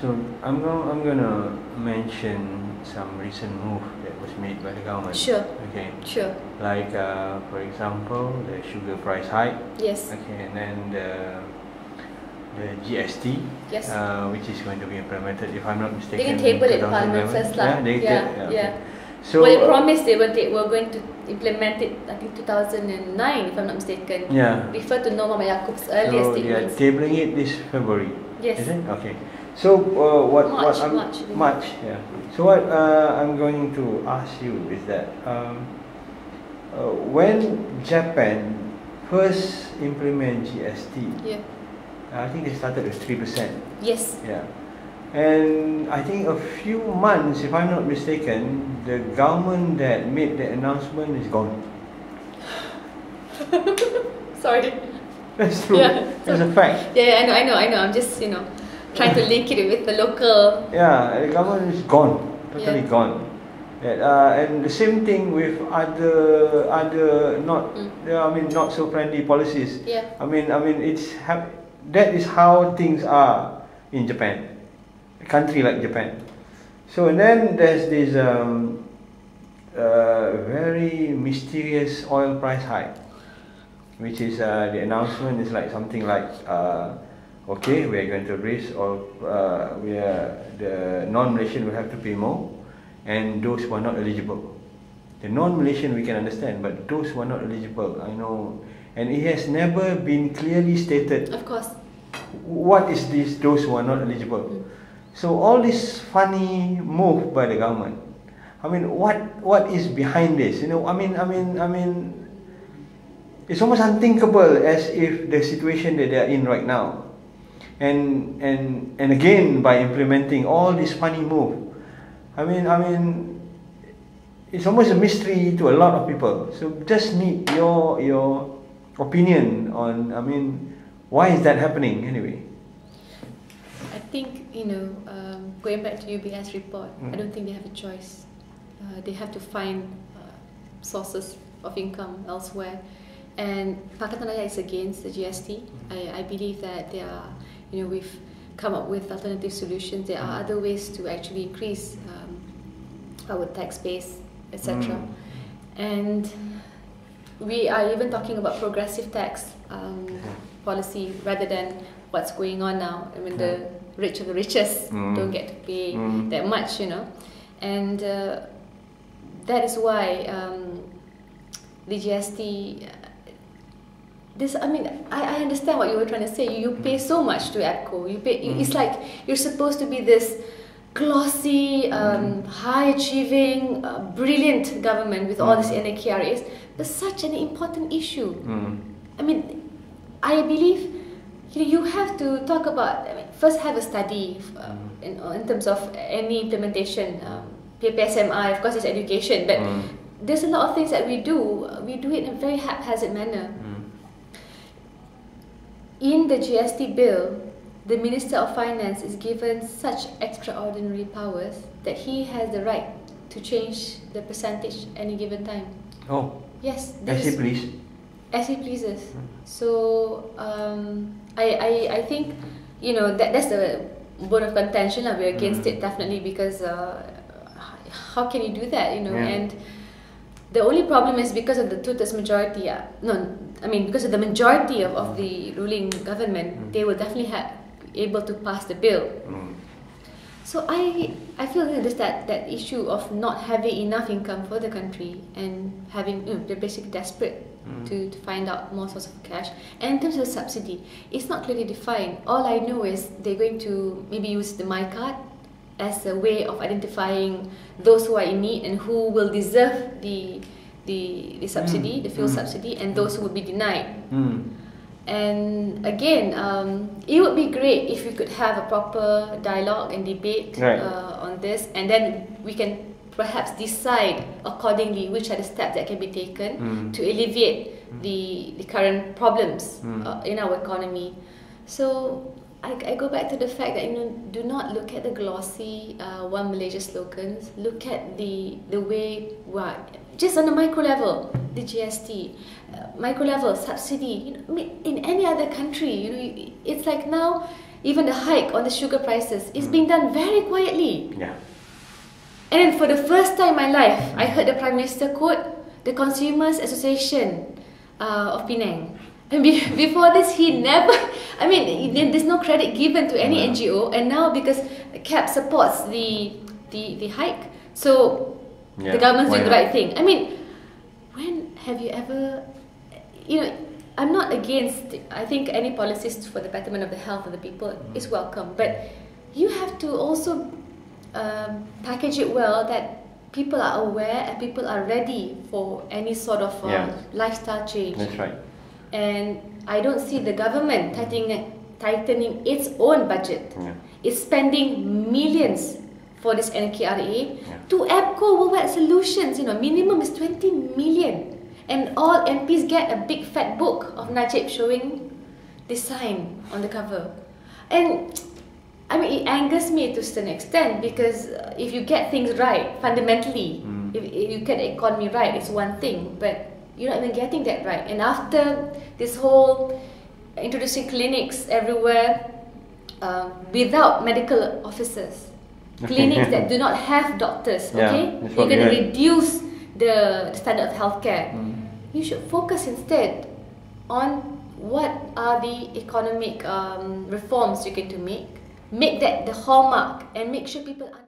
So I'm gonna mention some recent move that was made by the government. Sure. Okay. Sure. Like for example, the sugar price hike. Yes. Okay, and then the GST. Yes. Which is going to be implemented, if I'm not mistaken. They can table it in Parliament first, lah. Yeah. So well, they promised they were going to implement it, I think 2009, if I'm not mistaken. Yeah. Refer to Norma Yaakov's earlier statements. So they are tabling it this February. Yes. Is it? Okay. So March. Yeah. So what I'm going to ask you is that when Japan first implement GST, yeah, I think they started with 3%. Yes. Yeah. And I think a few months, if I'm not mistaken, the government that made the announcement is gone. Sorry. That's true. Yeah. It's a fact. Yeah, I know. I'm just, trying to link it with the local. Yeah, the government is gone. Totally gone. And the same thing with other not so friendly policies. Yeah. I mean that is how things are in Japan. A country like Japan. So and then there's this very mysterious oil price hike, which is the announcement is like something like okay, we are going to raise the non-Malaysian will have to pay more, and those who are not eligible. The non-Malaysian we can understand, but those who are not eligible, I know, and it has never been clearly stated. Of course. What is this? Those who are not eligible. So all this funny move by the government. I mean, what is behind this? I mean, it's almost unthinkable, as if the situation that they are in right now, and again by implementing all this funny move. I mean, it's almost a mystery to a lot of people. So just need your opinion on. I mean, why is that happening anyway? I think, going back to UBS report, I don't think they have a choice. They have to find sources of income elsewhere. And Pakatan Rakyat is against the GST. I believe that they are, we've come up with alternative solutions. There are other ways to actually increase our tax base, etc. And we are even talking about progressive tax policy rather than what's going on now. I mean, the rich of the richest don't get to pay that much, and that is why the GST. I understand what you were trying to say. You pay so much to APCO. You pay. It's like you're supposed to be this glossy, high-achieving, brilliant government with all these NAKRAs, but such an important issue. I mean, I believe you have to talk about. First, have a study in terms of any implementation. PPSMI, of course, is education, but there's a lot of things that we do. We do it in a very haphazard manner. In the GST bill, the Minister of Finance is given such extraordinary powers that he has the right to change the percentage any given time. Oh. Yes. As he please. As he pleases. So I think that's the bone of contention. We're against it definitely because how can you do that? And the only problem is because of the two-thirds majority. Because of the majority of the ruling government, they will definitely able to pass the bill. So I feel there's that issue of not having enough income for the country and having they're basically desperate to find out more source of cash. And in terms of the subsidy, it's not clearly defined. All I know is they're going to maybe use the My Card as a way of identifying those who are in need and who will deserve the subsidy, the fuel subsidy, and those who will be denied. And again, it would be great if we could have a proper dialogue and debate on this, and then we can perhaps decide accordingly which are the steps that can be taken to alleviate the current problems in our economy. So I go back to the fact that do not look at the glossy One Malaysia slogans. Look at the way just on the micro level, the GST, micro level subsidy. In any other country, it's like now even the hike on the sugar prices is being done very quietly. Yeah. And then for the first time in my life, I heard the Prime Minister quote the Consumers Association of Penang. And before this, he never, I mean, there's no credit given to any NGO, and now because CAP supports the hike, so the government's doing the right thing. I mean, when have you ever, you know, I'm not against, I think any policies for the betterment of the health of the people is welcome, but you have to also package it well that people are aware and people are ready for any sort of lifestyle change. That's right. And I don't see the government tightening its own budget. It's spending millions for this NKRA to APCO Worldwide Solutions. You know, minimum is 20 million, and all MPs get a big fat book of Najib showing this sign on the cover. And I mean, it angers me to a certain extent, because if you get things right fundamentally, if you get the economy right, it's one thing, but you're not even getting that right. And after this whole introducing clinics everywhere without medical officers, clinics that do not have doctors, okay? You're going to reduce the standard of healthcare. You should focus instead on what are the economic reforms you're going to make that the hallmark, and make sure people understand.